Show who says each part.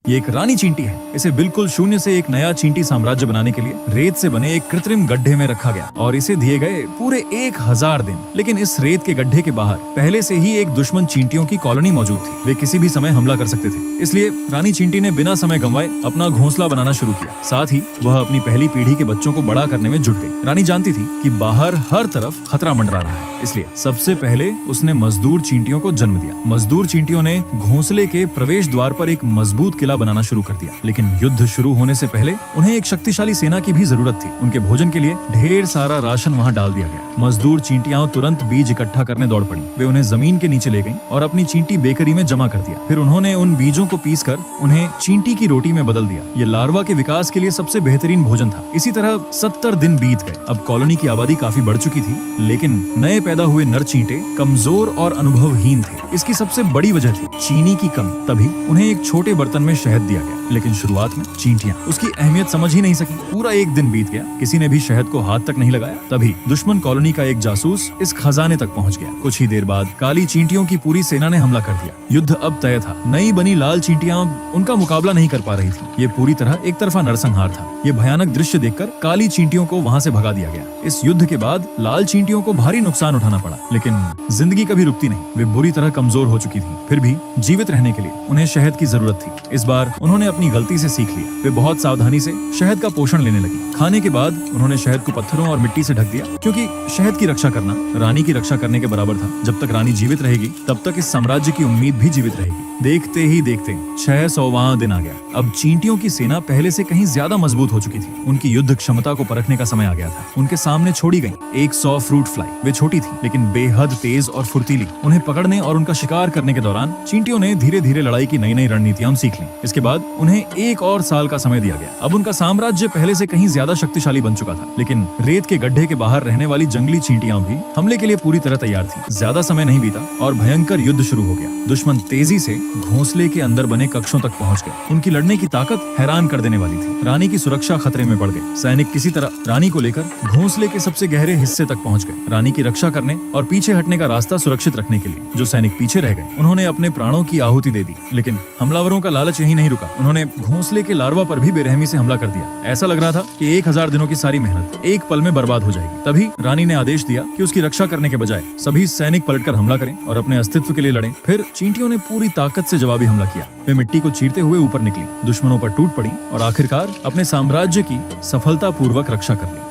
Speaker 1: ये एक रानी चींटी है। इसे बिल्कुल शून्य से एक नया चींटी साम्राज्य बनाने के लिए रेत से बने एक कृत्रिम गड्ढे में रखा गया और इसे दिए गए पूरे 1000 दिन। लेकिन इस रेत के गड्ढे के बाहर पहले से ही एक दुश्मन चींटियों की कॉलोनी मौजूद थी। वे किसी भी समय हमला कर सकते थे। इसलिए रानी चींटी ने बिना समय गंवाए अपना घोंसला बनाना शुरू किया। साथ ही वह अपनी पहली पीढ़ी के बच्चों को बड़ा करने में जुट गई। रानी जानती थी कि बाहर हर तरफ खतरा मंडरा रहा है, इसलिए सबसे पहले उसने मजदूर चींटियों को जन्म दिया। मजदूर चींटियों ने घोंसले के प्रवेश द्वार पर एक मजबूत किला बनाना शुरू कर दिया। लेकिन युद्ध शुरू होने से पहले उन्हें एक शक्तिशाली सेना की भी जरूरत थी। उनके भोजन के लिए ढेर सारा राशन वहां डाल दिया गया। मजदूर चींटियां तुरंत बीज इकट्ठा करने दौड़ पड़ी। वे उन्हें जमीन के नीचे ले गईं और अपनी चींटी बेकरी में जमा कर दिया। फिर उन्होंने उन बीजों को पीसकर उन्हें चींटी की रोटी में बदल दिया। ये लार्वा के विकास के लिए सबसे बेहतरीन भोजन था। इसी तरह 70 दिन बीत गए। अब कॉलोनी की आबादी काफी बढ़ चुकी थी, लेकिन नए पैदा हुए नर चींटे कमजोर और अनुभवहीन थे। इसकी सबसे बड़ी वजह थी चीनी की कमी। तभी उन्हें एक छोटे बर्तन में शहद दिया गया। लेकिन शुरुआत में चींटियां उसकी अहमियत समझ ही नहीं सकी। पूरा एक दिन बीत गया, किसी ने भी शहद को हाथ तक नहीं लगाया। तभी दुश्मन कॉलोनी का एक जासूस इस खजाने तक पहुंच गया। कुछ ही देर बाद काली चींटियों की पूरी सेना ने हमला कर दिया। युद्ध अब तय था। नई बनी लाल चींटियां उनका मुकाबला नहीं कर पा रही थी। ये पूरी तरह एक तरफा नरसंहार था। ये भयानक दृश्य देखकर काली चींटियों को वहां से भगा दिया गया। इस युद्ध के बाद लाल चींटियों को भारी नुकसान उठाना पड़ा, लेकिन जिंदगी कभी रुकती नहीं। वे बुरी तरह कमजोर हो चुकी थी। फिर भी जीवित रहने के लिए उन्हें शहद की जरूरत थी। इस बार उन्होंने अपनी गलती से सीख लिया। वे बहुत सावधानी से शहद का पोषण लेने लगी। खाने के बाद उन्होंने शहद को पत्थरों और मिट्टी से ढक दिया, क्योंकि शहद की रक्षा करना रानी की रक्षा करने के बराबर था। जब तक रानी जीवित रहेगी, तब तक इस साम्राज्य की उम्मीद भी जीवित रहेगी। देखते ही देखते 600वां दिन आ गया। अब चींटियों की सेना पहले से कहीं ज्यादा मजबूत हो चुकी थी। उनकी युद्ध क्षमता को परखने का समय आ गया था। उनके सामने छोड़ी गई 100 फ्रूट फ्लाई। वे छोटी थी, लेकिन बेहद तेज और फुर्तीली। उन्हें पकड़ने और उनका शिकार करने के दौरान चींटियों ने धीरे धीरे लड़ाई की नई नई रणनीतियां सीख ली। इसके बाद उन्हें एक और साल का समय दिया गया। अब उनका साम्राज्य पहले से कहीं ज्यादा शक्तिशाली बन चुका था। लेकिन रेत के गड्ढे के बाहर रहने वाली जंगली चींटियां भी हमले के लिए पूरी तरह तैयार थी। ज्यादा समय नहीं बीता और भयंकर युद्ध शुरू हो गया। दुश्मन तेजी से घोंसले के अंदर बने कक्षों तक पहुंच गए। उनकी लड़ने की ताकत हैरान कर देने वाली थी। रानी की सुरक्षा खतरे में पड़ गई। सैनिक किसी तरह रानी को लेकर घोंसले के सबसे गहरे हिस्से तक पहुंच गए। रानी की रक्षा करने और पीछे हटने का रास्ता सुरक्षित रखने के लिए जो सैनिक पीछे रह गए, उन्होंने अपने प्राणों की आहुति दे दी। लेकिन हमलावरों का लालच यही नहीं रुका। उन्होंने घोंसले के लार्वा पर भी बेरहमी से हमला कर दिया। ऐसा लग रहा था कि 1000 दिनों की सारी मेहनत एक पल में बर्बाद हो जाएगी। तभी रानी ने आदेश दिया कि उसकी रक्षा करने के बजाय सभी सैनिक पलटकर हमला करें और अपने अस्तित्व के लिए लड़ें। फिर चींटियों ने पूरी ताकत से जवाबी हमला किया। वे मिट्टी को चीरते हुए ऊपर निकली, दुश्मनों पर टूट पड़ी और आखिरकार अपने साम्राज्य की सफलतापूर्वक रक्षा कर ली।